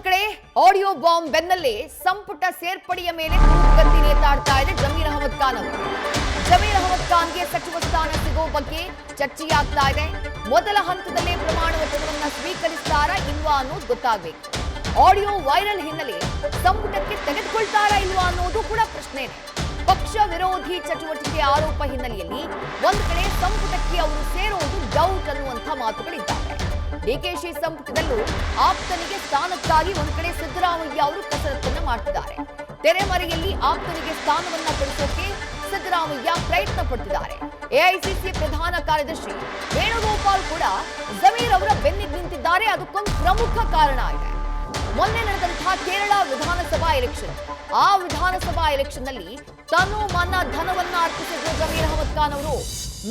ಕಡೆ audio bomb ಬೆನ್ನಲ್ಲೇ ಸಂಪುಟ ಸೇರ್ಪಡೆಯ ಮೇಲೆ ಗತಿ ನೇತಾಡ್ತಾ ಇದೆ ಜಮೀರ್ ಅಹಮದ್ ಖಾನ್ ಅವರು. ಜಮೀರ್ ಅಹಮದ್ ಖಾನ್ಗೆ ಸಚಿವ ಸ್ಥಾನ ಸಿಗೋ ಬಗ್ಗೆ ಚರ್ಚೆಯಾಗ್ತಾ ಇದೆ. ಮೊದಲ ಹಂತದಲ್ಲೇ ಪ್ರಮಾಣ ವಚನವನ್ನ ಸ್ವೀಕರಿಸ್ತಾರಾ ಇಲ್ವಾ ಅನ್ನೋದು ಗೊತ್ತಾಗಬೇಕು. ಆಡಿಯೋ ವೈರಲ್ ಹಿನ್ನೆಲೆ ಸಂಪುಟಕ್ಕೆ ತೆಗೆದುಕೊಳ್ತಾರಾ ಇಲ್ವಾ ಅನ್ನೋದು ಕೂಡ ಪ್ರಶ್ನೆ ಇದೆ. ಪಕ್ಷ ವಿರೋಧಿ ಚಟುವಟಿಕೆ ಆರೋಪ ಹಿನ್ನೆಲೆಯಲ್ಲಿ ಒಂದು ಕಡೆ ಸಂಪುಟಕ್ಕೆ ಅವರು ಸೇರುವುದು ಡೌಟ್ ಅನ್ನುವಂಥ ಮಾತುಗಳಿದ್ದಾವೆ. ಡಿಕೆಶಿ ಸಂಪುಟದಲ್ಲೂ ಆಪ್ತನಿಗೆ ಸ್ಥಾನಕ್ಕಾಗಿ ಒಂದ್ ಕಡೆ ಸಿದ್ದರಾಮಯ್ಯ ಅವರು ಕಸರತ್ತನ್ನ ಮಾಡ್ತಿದ್ದಾರೆ. ತೆರೆಮರೆಯಲ್ಲಿ ಆಪ್ತನಿಗೆ ಸ್ಥಾನವನ್ನ ಕೊಡಿಸೋಕೆ ಸಿದ್ದರಾಮಯ್ಯ ಪ್ರಯತ್ನ ಪಡ್ತಿದ್ದಾರೆ. ಎಐಸಿಸಿ ಪ್ರಧಾನ ಕಾರ್ಯದರ್ಶಿ ವೇಣುಗೋಪಾಲ್ ಕೂಡ ಜಮೀರ್ ಅವರ ಬೆನ್ನಿಗೆ ನಿಂತಿದ್ದಾರೆ. ಅದಕ್ಕೊಂದು ಪ್ರಮುಖ ಕಾರಣ ಇದೆ. ಮೊನ್ನೆ ನಡೆದಂತಹ ಕೇರಳ ವಿಧಾನಸಭಾ ಎಲೆಕ್ಷನ್, ಆ ವಿಧಾನಸಭಾ ಎಲೆಕ್ಷನ್ ನಲ್ಲಿ ತನು ಮನ ಧನವನ್ನ ಅರ್ಪಿಸಿದ್ರು ಜಮೀರ್ ಅಹಮದ್ ಖಾನ್ ಅವರು.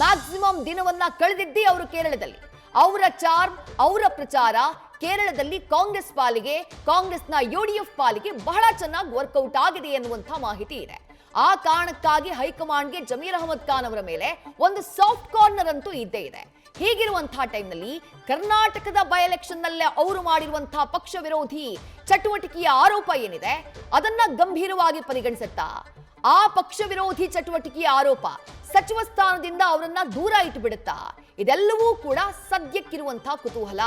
ಮ್ಯಾಕ್ಸಿಮಮ್ ದಿನವನ್ನ ಕಳೆದಿದ್ದೇ ಅವರು ಕೇರಳದಲ್ಲಿ. ಅವರ ಚಾರ್ಮ್, ಅವರ ಪ್ರಚಾರ ಕೇರಳದಲ್ಲಿ ಕಾಂಗ್ರೆಸ್ ಪಾಲಿಗೆ, ಕಾಂಗ್ರೆಸ್ನ ಯುಡಿಎಫ್ ಪಾಲಿಗೆ ಬಹಳ ಚೆನ್ನಾಗಿ ವರ್ಕೌಟ್ ಆಗಿದೆ ಎನ್ನುವಂತ ಮಾಹಿತಿ ಇದೆ. ಆ ಕಾರಣಕ್ಕಾಗಿ ಹೈಕಮಾಂಡ್ಗೆ ಜಮೀರ್ ಅಹಮದ್ ಖಾನ್ ಅವರ ಮೇಲೆ ಒಂದು ಸಾಫ್ಟ್ ಕಾರ್ನರ್ ಅಂತೂ ಇದ್ದೇ ಇದೆ. ಹೀಗಿರುವಂತಹ ಟೈಮ್ನಲ್ಲಿ ಕರ್ನಾಟಕದ ಬೈ ಎಲೆಕ್ಷನ್ ನಲ್ಲೇ ಅವರು ಮಾಡಿರುವಂತಹ ಪಕ್ಷ ವಿರೋಧಿ ಚಟುವಟಿಕೆಯ ಆರೋಪ ಏನಿದೆ ಅದನ್ನ ಗಂಭೀರವಾಗಿ ಪರಿಗಣಿಸುತ್ತಾ ಆ ಪಕ್ಷ ವಿರೋಧಿ ಚಟುವಟಿಕೆಯ ಆರೋಪ ಸಚಿವ ಸ್ಥಾನದಿಂದ ಅವರನ್ನ ದೂರ ಇಟ್ಟುಬಿಡುತ್ತಾ? ಇದೆಲ್ಲವೂ ಕೂಡ ಸದ್ಯಕ್ಕಿರುವಂತಹ ಕುತೂಹಲ.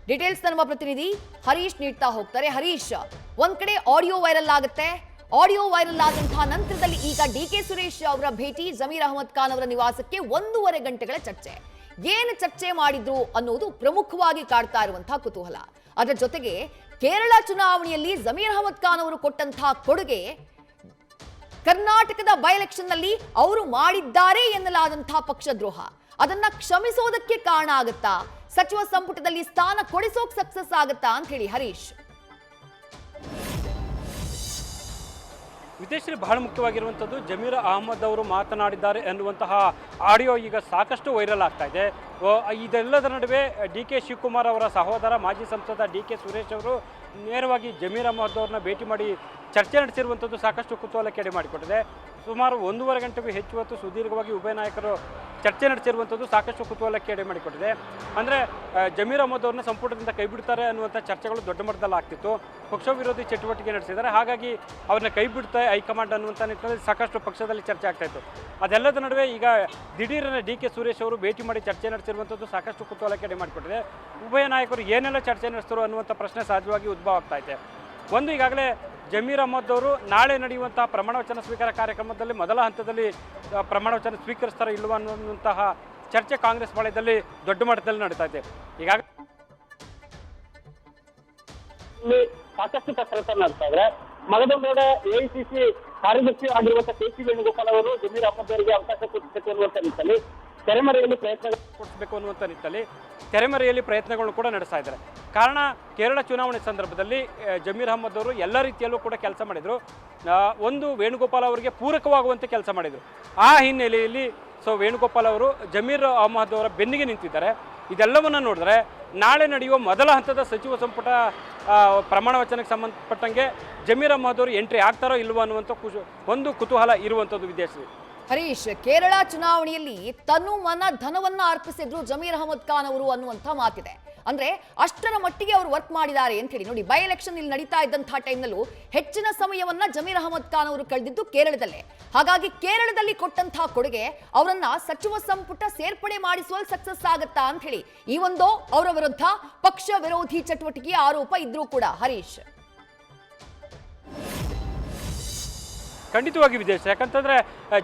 ಡೀಟೇಲ್ಸ್ ನಮ್ಮ ಪ್ರತಿನಿಧಿ ಹರೀಶ್ ನೀಡ್ತಾ ಹೋಗ್ತಾರೆ. ಹರೀಶ್, ಒಂದ್ ಕಡೆ ಆಡಿಯೋ ವೈರಲ್ ಆಗುತ್ತೆ. ಆಡಿಯೋ ವೈರಲ್ ಆದಂತಹ ನಂತರದಲ್ಲಿ ಈಗ ಡಿಕೆ ಸುರೇಶ್ ಅವರ ಭೇಟಿ, ಜಮೀರ್ ಅಹಮದ್ ಖಾನ್ ಅವರ ನಿವಾಸಕ್ಕೆ 1.5 ಗಂಟೆಗಳ ಚರ್ಚೆ. ಏನು ಚರ್ಚೆ ಮಾಡಿದ್ರು ಅನ್ನೋದು ಪ್ರಮುಖವಾಗಿ ಕಾಡ್ತಾ ಇರುವಂತಹ ಕುತೂಹಲ. ಅದರ ಜೊತೆಗೆ ಕೇರಳ ಚುನಾವಣೆಯಲ್ಲಿ ಜಮೀರ್ ಅಹಮದ್ ಖಾನ್ ಅವರು ಕೊಟ್ಟಂತಹ ಕೊಡುಗೆ, ಕರ್ನಾಟಕದ ಬೈ ಎಲೆಕ್ಷನ್ ನಲ್ಲಿ ಅವರು ಮಾಡಿದ್ದಾರೆ ಎನ್ನಲಾದಂತಹ ಪಕ್ಷದ್ರೋಹ, ಅದನ್ನ ಕ್ಷಮಿಸೋದಕ್ಕೆ ಕಾರಣ ಆಗುತ್ತಾ? ಸಚಿವ ಸಂಪುಟದಲ್ಲಿ ಸ್ಥಾನ ಕೊಡಿಸೋಕ್ ಸಕ್ಸಸ್ ಆಗುತ್ತಾ ಅಂತ ಹೇಳಿ ಹರೀಶ್? ವಿದೇಶದಲ್ಲಿ ಬಹಳ ಮುಖ್ಯವಾಗಿರುವಂಥದ್ದು ಜಮೀರ್ ಅಹಮದ್ ಅವರು ಮಾತನಾಡಿದ್ದಾರೆ ಎನ್ನುವಂತಹ ಆಡಿಯೋ ಈಗ ಸಾಕಷ್ಟು ವೈರಲ್ ಆಗ್ತಾ ಇದೆ. ಇದೆಲ್ಲದರ ನಡುವೆ ಡಿ ಕೆ ಶಿವಕುಮಾರ್ ಅವರ ಸಹೋದರ ಮಾಜಿ ಸಂಸದ ಡಿ ಕೆ ಸುರೇಶ್ ಅವರು ನೇರವಾಗಿ ಜಮೀರ್ ಅಹಮದ್ ಅವ್ರನ್ನ ಭೇಟಿ ಮಾಡಿ ಚರ್ಚೆ ನಡೆಸಿರುವಂಥದ್ದು ಸಾಕಷ್ಟು ಕುತೂಹಲಕ್ಕೆ ಎಡೆ ಮಾಡಿಕೊಟ್ಟಿದೆ. ಸುಮಾರು 1.5 ಗಂಟೆಗೂ ಹೆಚ್ಚು ಹೊತ್ತು ಸುದೀರ್ಘವಾಗಿ ಉಭಯ ನಾಯಕರು ಚರ್ಚೆ ನಡೆಸಿರುವಂಥದ್ದು ಸಾಕಷ್ಟು ಕುತೂಹಲಕ್ಕೆ ಎಡೆ ಮಾಡಿಕೊಟ್ಟಿದೆ. ಅಂದರೆ ಜಮೀರ್ ಅಹಮದ್ ಅವ್ರನ್ನ ಸಂಪುಟದಿಂದ ಕೈ ಬಿಡ್ತಾರೆ ಅನ್ನುವಂಥ ಚರ್ಚೆಗಳು ದೊಡ್ಡ ಮಟ್ಟದಲ್ಲಿ ಆಗ್ತಿತ್ತು. ಪಕ್ಷ ವಿರೋಧಿ ಚಟುವಟಿಕೆ ನಡೆಸಿದ್ದಾರೆ, ಹಾಗಾಗಿ ಅವ್ರನ್ನ ಕೈ ಬಿಡ್ತಾರೆ ಹೈಕಮಾಂಡ್ ಅನ್ನುವಂಥ ನಿಟ್ಟಿನಲ್ಲಿ ಸಾಕಷ್ಟು ಪಕ್ಷದಲ್ಲಿ ಚರ್ಚೆ ಆಗ್ತಾ ಇತ್ತು. ಅದೆಲ್ಲದ ನಡುವೆ ಈಗ ದಿಢೀರನೆ ಡಿ ಕೆ ಸುರೇಶ್ ಅವರು ಭೇಟಿ ಮಾಡಿ ಚರ್ಚೆ ನಡೆಸಿರುವಂಥದ್ದು ಸಾಕಷ್ಟು ಕುತೂಹಲಕ್ಕೆ ಎಡೆ ಮಾಡಿಕೊಟ್ಟಿದೆ. ಉಭಯ ನಾಯಕರು ಏನೆಲ್ಲ ಚರ್ಚೆ ನಡೆಸಿದ್ರು ಅನ್ನುವಂಥ ಪ್ರಶ್ನೆ ಸಹಜವಾಗಿ ಉದ್ಭವ ಆಗ್ತಾ ಇದೆ. ಒಂದು, ಈಗಾಗಲೇ ಜಮೀರ್ ಅಹಮದ್ ಅವರು ನಾಳೆ ನಡೆಯುವಂತಹ ಪ್ರಮಾಣ ವಚನ ಸ್ವೀಕಾರ ಕಾರ್ಯಕ್ರಮದಲ್ಲಿ ಮೊದಲ ಹಂತದಲ್ಲಿ ಪ್ರಮಾಣ ವಚನ ಸ್ವೀಕರಿಸ್ತಾರೆ ಇಲ್ವಾ ಅನ್ನುವಂತಹ ಚರ್ಚೆ ಕಾಂಗ್ರೆಸ್ ಪಾಳ್ಯದಲ್ಲಿ ದೊಡ್ಡ ಮಟ್ಟದಲ್ಲಿ ನಡೀತಾ ಇದೆ. ಈಗಾಗಲೇ ಸಾಕಷ್ಟು ಕಸರತ್ತ ನಡೆಸ್ತಾ ಇದ್ರೆ ಮಗದೊಂದೆಡೆ ಎಐಸಿಸಿ ಕಾರ್ಯದರ್ಶಿ ಆಗಿರುವಂತಹ ಕೆ.ಸಿ. ವೇಣುಗೋಪಾಲ್ ಅವರು ಜಮೀರ್ ಅಹಮದ್ ಅವರಿಗೆ ಅವಕಾಶ ಕೊಡಿಸಬೇಕು ಅನ್ನುವಂಥ ನಿಟ್ಟಿನಲ್ಲಿ ತೆರೆಮರೆಯಲ್ಲಿ ಕೊಡಿಸಬೇಕು ಅನ್ನುವಂಥ ನಿಟ್ಟಿನಲ್ಲಿ ತೆರೆಮರೆಯಲ್ಲಿ ಪ್ರಯತ್ನಗಳು ಕೂಡ ನಡೆಸ್ತಾ ಇದ್ದಾರೆ. ಕಾರಣ, ಕೇರಳ ಚುನಾವಣೆ ಸಂದರ್ಭದಲ್ಲಿ ಜಮೀರ್ ಅಹಮದ್ ಅವರು ಎಲ್ಲ ರೀತಿಯಲ್ಲೂ ಕೂಡ ಕೆಲಸ ಮಾಡಿದರು. ಒಂದು, ವೇಣುಗೋಪಾಲ್ ಅವರಿಗೆ ಪೂರಕವಾಗುವಂತೆ ಕೆಲಸ ಮಾಡಿದರು. ಆ ಹಿನ್ನೆಲೆಯಲ್ಲಿ ವೇಣುಗೋಪಾಲ್ ಅವರು ಜಮೀರ್ ಅಹಮದ್ ಅವರ ಬೆನ್ನಿಗೆ ನಿಂತಿದ್ದಾರೆ. ಇದೆಲ್ಲವನ್ನು ನೋಡಿದ್ರೆ ನಾಳೆ ನಡೆಯುವ ಮೊದಲ ಹಂತದ ಸಚಿವ ಸಂಪುಟ ಪ್ರಮಾಣ ವಚನಕ್ಕೆ ಸಂಬಂಧಪಟ್ಟಂಗೆ ಜಮೀರ್ ಅಹಮದ್ ಅವರು ಎಂಟ್ರಿ ಆಗ್ತಾರೋ ಇಲ್ವೋ ಅನ್ನುವಂಥ ಒಂದು ಕುತೂಹಲ ಇರುವಂಥದ್ದು ವಿದೇಶಿ. ಹರೀಶ್, ಕೇರಳ ಚುನಾವಣೆಯಲ್ಲಿ ತನು ಮನ ಧನವನ್ನ ಅರ್ಪಿಸಿದ್ರು ಜಮೀರ್ ಅಹಮದ್ ಖಾನ್ ಅವರು ಅನ್ನುವಂಥ ಮಾತಿದೆ. ಅಂದ್ರೆ ಅಷ್ಟರ ಮಟ್ಟಿಗೆ ಅವರು ವರ್ಕ್ ಮಾಡಿದ್ದಾರೆ ಅಂತ ಹೇಳಿ. ನೋಡಿ, ಬೈ ಎಲೆಕ್ಷನ್ ಇಲ್ಲಿ ನಡೀತಾ ಇದ್ದಂತಹ ಟೈಮ್ನಲ್ಲೂ ಹೆಚ್ಚಿನ ಸಮಯವನ್ನ ಜಮೀರ್ ಅಹಮದ್ ಖಾನ್ ಅವರು ಕಳೆದಿದ್ದು ಕೇರಳದಲ್ಲೇ. ಹಾಗಾಗಿ ಕೇರಳದಲ್ಲಿ ಕೊಟ್ಟಂತಹ ಕೊಡುಗೆ ಅವರನ್ನ ಸಚಿವ ಸಂಪುಟ ಸೇರ್ಪಡೆ ಮಾಡಿಸುವಲ್ಲಿ ಸಕ್ಸಸ್ ಆಗುತ್ತಾ ಅಂತ ಹೇಳಿ ಈ ಒಂದು ಅವರ ವಿರುದ್ಧ ಪಕ್ಷ ವಿರೋಧಿ ಚಟುವಟಿಕೆಯ ಆರೋಪ ಇದ್ರೂ ಕೂಡ ಹರೀಶ್. ಖಂಡಿತವಾಗಿ ವಿದೇಶ, ಯಾಕಂತಂದರೆ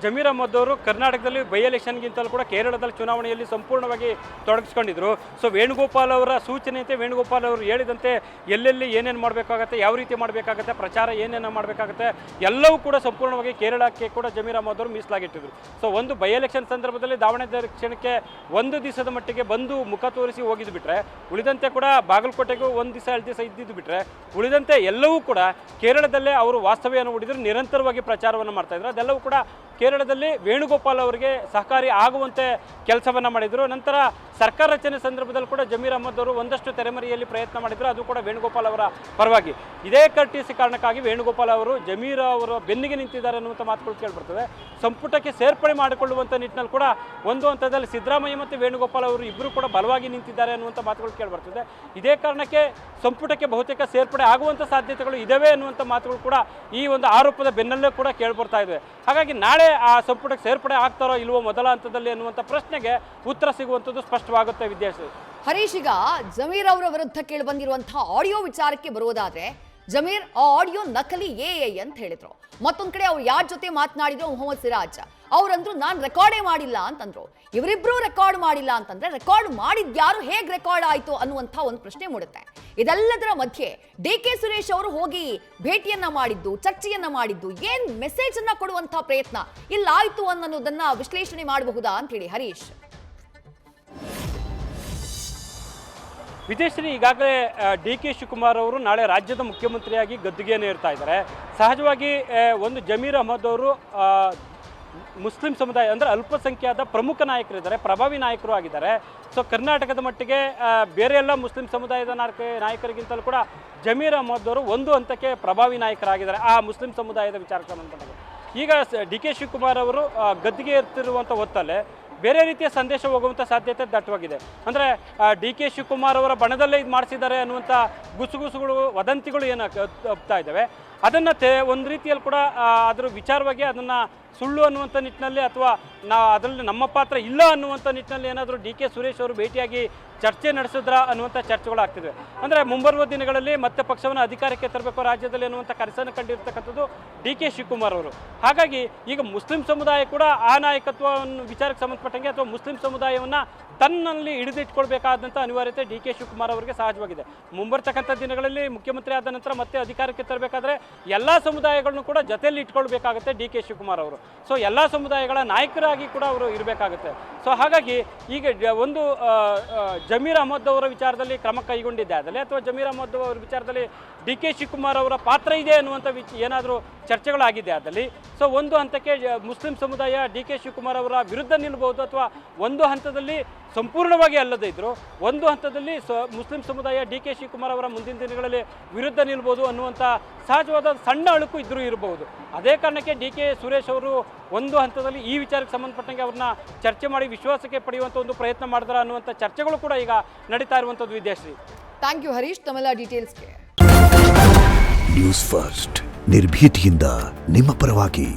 ಜಮೀರ್ ಅಹಮದ್ ಅವರು ಕರ್ನಾಟಕದಲ್ಲಿ ಬೈ ಎಲೆಕ್ಷನ್ಗಿಂತಲೂ ಕೂಡ ಕೇರಳದಲ್ಲಿ ಚುನಾವಣೆಯಲ್ಲಿ ಸಂಪೂರ್ಣವಾಗಿ ತೊಡಗಿಸ್ಕೊಂಡಿದ್ರು. ವೇಣುಗೋಪಾಲ್ ಅವರ ಸೂಚನೆಯಂತೆ, ವೇಣುಗೋಪಾಲ್ ಅವರು ಹೇಳಿದಂತೆ ಎಲ್ಲೆಲ್ಲಿ ಏನೇನು ಮಾಡಬೇಕಾಗತ್ತೆ, ಯಾವ ರೀತಿ ಮಾಡಬೇಕಾಗತ್ತೆ, ಪ್ರಚಾರ ಏನೇನು ಮಾಡಬೇಕಾಗತ್ತೆ, ಎಲ್ಲವೂ ಕೂಡ ಸಂಪೂರ್ಣವಾಗಿ ಕೇರಳಕ್ಕೆ ಕೂಡ ಜಮೀರ್ ಅಹಮದ್ ಅವರು ಮೀಸಲಾಗಿಟ್ಟಿದ್ರು. ಒಂದು ಬೈ ಎಲೆಕ್ಷನ್ ಸಂದರ್ಭದಲ್ಲಿ ದಾವಣಗೆರೆ ಕ್ಷಣಕ್ಕೆ 1 ದಿವಸದ ಮಟ್ಟಿಗೆ ಬಂದು ಮುಖ ತೋರಿಸಿ ಹೋಗಿದ್ದು ಬಿಟ್ಟರೆ, ಉಳಿದಂತೆ ಕೂಡ ಬಾಗಲಕೋಟೆಗೂ 1 ದಿವಸ 2 ದಿವಸ ಇದ್ದಿದ್ದು ಬಿಟ್ಟರೆ, ಉಳಿದಂತೆ ಎಲ್ಲವೂ ಕೂಡ ಕೇರಳದಲ್ಲೇ ಅವರು ವಾಸ್ತವ್ಯವನ್ನು ಹೂಡಿದ್ರು. ನಿರಂತರವಾಗಿ ಪ್ರಚಾರವನ್ನು ಮಾಡ್ತಾ ಇದ್ರು. ಅದೆಲ್ಲವೂ ಕೂಡ ಕೇರಳದಲ್ಲಿ ವೇಣುಗೋಪಾಲ್ ಅವರಿಗೆ ಸಹಕಾರಿ ಆಗುವಂತೆ ಕೆಲಸವನ್ನು ಮಾಡಿದರು. ನಂತರ ಸರ್ಕಾರ ರಚನೆ ಸಂದರ್ಭದಲ್ಲಿ ಕೂಡ ಜಮೀರ್ ಅಹ್ಮದ್ ಅವರು ಒಂದಷ್ಟು ತೆರೆಮರೆಯಲ್ಲಿ ಪ್ರಯತ್ನ ಮಾಡಿದ್ರು, ಅದು ಕೂಡ ವೇಣುಗೋಪಾಲ್ ಅವರ ಪರವಾಗಿ. ಇದೇ ಕರ್ಟಿಸಿ ಕಾರಣಕ್ಕಾಗಿ ವೇಣುಗೋಪಾಲ್ ಅವರು ಜಮೀರ್ ಅವರ ಬೆನ್ನಿಗೆ ನಿಂತಿದ್ದಾರೆ ಅನ್ನುವಂಥ ಮಾತುಗಳು ಕೇಳಿಬರ್ತವೆ. ಸಂಪುಟಕ್ಕೆ ಸೇರ್ಪಡೆ ಮಾಡಿಕೊಳ್ಳುವಂಥ ನಿಟ್ಟಿನಲ್ಲಿ ಕೂಡ ಒಂದು ಹಂತದಲ್ಲಿ ಸಿದ್ದರಾಮಯ್ಯ ಮತ್ತು ವೇಣುಗೋಪಾಲ್ ಅವರು ಇಬ್ಬರು ಕೂಡ ಬಲವಾಗಿ ನಿಂತಿದ್ದಾರೆ ಅನ್ನುವಂಥ ಮಾತುಗಳು ಕೇಳಿಬರ್ತದೆ. ಇದೇ ಕಾರಣಕ್ಕೆ ಸಂಪುಟಕ್ಕೆ ಬಹುತೇಕ ಸೇರ್ಪಡೆ ಆಗುವಂಥ ಸಾಧ್ಯತೆಗಳು ಇದಾವೆ ಅನ್ನುವಂಥ ಮಾತುಗಳು ಕೂಡ ಈ ಒಂದು ಆರೋಪದ ಬೆನ್ನಲ್ಲೇ ಕೂಡ ಕೇಳಿಬರ್ತಾ ಇವೆ. ಹಾಗಾಗಿ ನಾಳೆ ಆ ಸಂಪುಟಕ್ಕೆ ಸೇರ್ಪಡೆ ಆಗ್ತಾರೋ ಇಲ್ವೋ ಮೊದಲ ಹಂತದಲ್ಲಿ ಅನ್ನುವಂಥ ಪ್ರಶ್ನೆಗೆ ಉತ್ತರ ಸಿಗುವಂಥದ್ದು ಸ್ಪಷ್ಟವಾಗುತ್ತೆ. ವಿದ್ಯಾರ್ಥಿ ಹರೀಶ್, ಈಗ ಜಮೀರ್ ಅವರ ವಿರುದ್ಧ ಕೇಳಿ ಬಂದಿರುವಂತಹ ಆಡಿಯೋ ವಿಚಾರಕ್ಕೆ ಬರುವುದಾದ್ರೆ, ಜಮೀರ್ ಆ ಆಡಿಯೋ ನಕಲಿ ಎಐ ಅಂತ ಹೇಳಿದ್ರು. ಮತ್ತೊಂದ್ ಕಡೆ ಅವ್ರು ಯಾರ ಜೊತೆ ಮಾತನಾಡಿದ್ರು, ಮೊಹಮ್ಮದ್ ಸಿರಾಜ್ ಅವರಂದ್ರು ನಾನು ರೆಕಾರ್ಡೇ ಮಾಡಿಲ್ಲ ಅಂತಂದ್ರು. ಇವರಿಬ್ರು ರೆಕಾರ್ಡ್ ಮಾಡಿಲ್ಲ ಅಂತಂದ್ರೆ ರೆಕಾರ್ಡ್ ಮಾಡಿದ್ಯಾರು, ಹೇಗ್ ರೆಕಾರ್ಡ್ ಆಯ್ತು ಅನ್ನುವಂಥ ಒಂದು ಪ್ರಶ್ನೆ ಮೂಡುತ್ತೆ. ಇದೆಲ್ಲದರ ಮಧ್ಯೆ ಡಿ.ಕೆ. ಸುರೇಶ್ ಅವರು ಹೋಗಿ ಭೇಟಿಯನ್ನ ಮಾಡಿದ್ದು, ಚರ್ಚೆಯನ್ನ ಮಾಡಿದ್ದು, ಏನ್ ಮೆಸೇಜ್ ಅನ್ನ ಕೊಡುವಂತ ಪ್ರಯತ್ನ ಇಲ್ಲಾಯ್ತು ಅನ್ನೋದನ್ನ ವಿಶ್ಲೇಷಣೆ ಮಾಡಬಹುದಾ ಅಂತ ಹೇಳಿ ಹರೀಶ್? ವಿದೇಶಿ ಈಗಾಗಲೇ ಡಿ.ಕೆ. ಶಿವಕುಮಾರ್ ಅವರು ನಾಳೆ ರಾಜ್ಯದ ಮುಖ್ಯಮಂತ್ರಿಯಾಗಿ ಗದ್ದುಗೆಯನ್ನು ಏರ್ತಾ ಇದ್ದಾರೆ. ಸಹಜವಾಗಿ ಒಂದು ಜಮೀರ್ ಅಹ್ಮದ್ ಅವರು ಮುಸ್ಲಿಂ ಸಮುದಾಯ ಅಂದರೆ ಅಲ್ಪಸಂಖ್ಯಾತ ಪ್ರಮುಖ ನಾಯಕರಿದ್ದಾರೆ, ಪ್ರಭಾವಿ ನಾಯಕರು ಆಗಿದ್ದಾರೆ. ಸೊ ಕರ್ನಾಟಕದ ಮಟ್ಟಿಗೆ ಬೇರೆ ಎಲ್ಲ ಮುಸ್ಲಿಂ ಸಮುದಾಯದ ನಾಯಕರಿಗಿಂತಲೂ ಕೂಡ ಜಮೀರ್ ಅಹ್ಮದ್ ಅವರು ಒಂದು ಹಂತಕ್ಕೆ ಪ್ರಭಾವಿ ನಾಯಕರಾಗಿದ್ದಾರೆ ಆ ಮುಸ್ಲಿಂ ಸಮುದಾಯದ ವಿಚಾರಕ್ಕೆ ಸಂಬಂಧಪಟ್ಟ. ಈಗ ಡಿ.ಕೆ. ಶಿವಕುಮಾರ್ ಅವರು ಗದ್ದುಗೆ ಏರ್ತಿರುವಂಥ ಹೊತ್ತಲ್ಲೇ ಬೇರೆ ರೀತಿಯ ಸಂದೇಶ ಹೋಗುವಂಥ ಸಾಧ್ಯತೆ ದಟ್ಟವಾಗಿದೆ. ಅಂದರೆ ಡಿ.ಕೆ. ಶಿವಕುಮಾರ್ ಅವರ ಬಣದಲ್ಲೇ ಇದು ಮಾಡಿಸಿದ್ದಾರೆ ಅನ್ನುವಂಥ ಗುಸುಗುಸುಗಳು, ವದಂತಿಗಳು ಏನು ಹಬ್ತಾ ಇದ್ದಾವೆ, ಅದನ್ನು ಒಂದು ರೀತಿಯಲ್ಲಿ ಕೂಡ ಅದರ ವಿಚಾರವಾಗಿ ಅದನ್ನು ಸುಳ್ಳು ಅನ್ನುವಂಥ ನಿಟ್ಟಿನಲ್ಲಿ ಅಥವಾ ಅದರಲ್ಲಿ ನಮ್ಮ ಪಾತ್ರ ಇಲ್ಲ ಅನ್ನುವಂಥ ನಿಟ್ಟಿನಲ್ಲಿ ಏನಾದರೂ ಡಿ.ಕೆ. ಸುರೇಶ್ ಅವರು ಭೇಟಿಯಾಗಿ ಚರ್ಚೆ ನಡೆಸಿದ್ರಾ ಅನ್ನುವಂಥ ಚರ್ಚೆಗಳಾಗ್ತಿವೆ. ಅಂದರೆ ಮುಂಬರುವ ದಿನಗಳಲ್ಲಿ ಮತ್ತೆ ಪಕ್ಷವನ್ನು ಅಧಿಕಾರಕ್ಕೆ ತರಬೇಕು ರಾಜ್ಯದಲ್ಲಿ ಅನ್ನುವಂಥ ಕನಸನ್ನು ಕಂಡಿರ್ತಕ್ಕಂಥದ್ದು ಡಿ.ಕೆ. ಶಿವಕುಮಾರ್ ಅವರು. ಹಾಗಾಗಿ ಈಗ ಮುಸ್ಲಿಂ ಸಮುದಾಯ ಕೂಡ ಆ ನಾಯಕತ್ವವನ್ನು ವಿಚಾರಕ್ಕೆ ಸಂಬಂಧಪಟ್ಟಂಗೆ ಅಥವಾ ಮುಸ್ಲಿಂ ಸಮುದಾಯವನ್ನು ತನ್ನಲ್ಲಿ ಹಿಡಿದಿಟ್ಕೊಳ್ಬೇಕಾದಂಥ ಅನಿವಾರ್ಯತೆ ಡಿ.ಕೆ. ಶಿವಕುಮಾರ್ ಅವರಿಗೆ ಸಹಜವಾಗಿದೆ. ಮುಂಬರ್ತಕ್ಕಂಥ ದಿನಗಳಲ್ಲಿ ಮುಖ್ಯಮಂತ್ರಿ ಆದ ನಂತರ ಮತ್ತೆ ಅಧಿಕಾರಕ್ಕೆ ತರಬೇಕಾದ್ರೆ ಎಲ್ಲ ಸಮುದಾಯಗಳನ್ನು ಕೂಡ ಜೊತೆಯಲ್ಲಿ ಇಟ್ಕೊಳ್ಬೇಕಾಗುತ್ತೆ ಡಿ.ಕೆ. ಶಿವಕುಮಾರ್ ಅವರು. ಸೊ ಎಲ್ಲ ಸಮುದಾಯಗಳ ನಾಯಕರಾಗಿ ಕೂಡ ಅವರು ಇರಬೇಕಾಗುತ್ತೆ. ಸೊ ಹಾಗಾಗಿ ಈಗ ಒಂದು ಜಮೀರ್ ಅಹ್ಮದ್ ಅವರ ವಿಚಾರದಲ್ಲಿ ಕ್ರಮ ಕೈಗೊಂಡಿದ್ದೆ ಆದಲ್ಲಿ ಅಥವಾ ಜಮೀರ್ ಅಹ್ಮದ್ ಅವರ ವಿಚಾರದಲ್ಲಿ ಡಿ.ಕೆ. ಶಿವಕುಮಾರ್ ಅವರ ಪಾತ್ರ ಇದೆ ಅನ್ನುವಂಥ ಏನಾದರೂ ಚರ್ಚೆಗಳಾಗಿದೆ ಆದಲ್ಲಿ ಸೊ ಒಂದು ಹಂತಕ್ಕೆ ಮುಸ್ಲಿಂ ಸಮುದಾಯ ಡಿ.ಕೆ. ಶಿವಕುಮಾರ್ ಅವರ ವಿರುದ್ಧ ನಿಲ್ಲಬಹುದು, ಅಥವಾ ಒಂದು ಹಂತದಲ್ಲಿ ಸಂಪೂರ್ಣವಾಗಿ ಅಲ್ಲದೇ ಇದ್ದರು ಒಂದು ಹಂತದಲ್ಲಿ ಮುಸ್ಲಿಂ ಸಮುದಾಯ ಡಿ.ಕೆ. ಶಿವಕುಮಾರ್ ಅವರ ಮುಂದಿನ ದಿನಗಳಲ್ಲಿ ವಿರುದ್ಧ ನಿಲ್ಬೋದು ಅನ್ನುವಂಥ ಸಹಜವಾದ ಸಣ್ಣ ಅಳುಕು ಇದ್ದರೂ ಇರಬಹುದು. ಅದೇ ಕಾರಣಕ್ಕೆ ಡಿ.ಕೆ. ಸುರೇಶ್ ಅವರು ಒಂದು ಹಂತದಲ್ಲಿ ಈ ವಿಚಾರಕ್ಕೆ ಸಂಬಂಧಪಟ್ಟಂಗೆ ಅವ್ರನ್ನ ಚರ್ಚೆ ಮಾಡಿ ವಿಶ್ವಾಸಕ್ಕೆ ಪಡೆಯುವಂಥ ಒಂದು ಪ್ರಯತ್ನ ಮಾಡಿದ್ರ ಅನ್ನುವಂಥ ಚರ್ಚೆಗಳು ಕೂಡ ಈಗ ನಡೀತಾ ಇರುವಂಥದ್ದು. ವಿದ್ಯಾಶ್ರೀ, ಥ್ಯಾಂಕ್ ಯು ಹರೀಶ್ ತಮ್ಮೆಲ್ಲ ಡೀಟೇಲ್ಸ್ಗೆ. ನ್ಯೂಸ್ ಫಸ್ಟ್ ನಿರ್ಭೀತಿಯಿಂದ ನಿಮ್ಮ ಪರವಾಗಿ.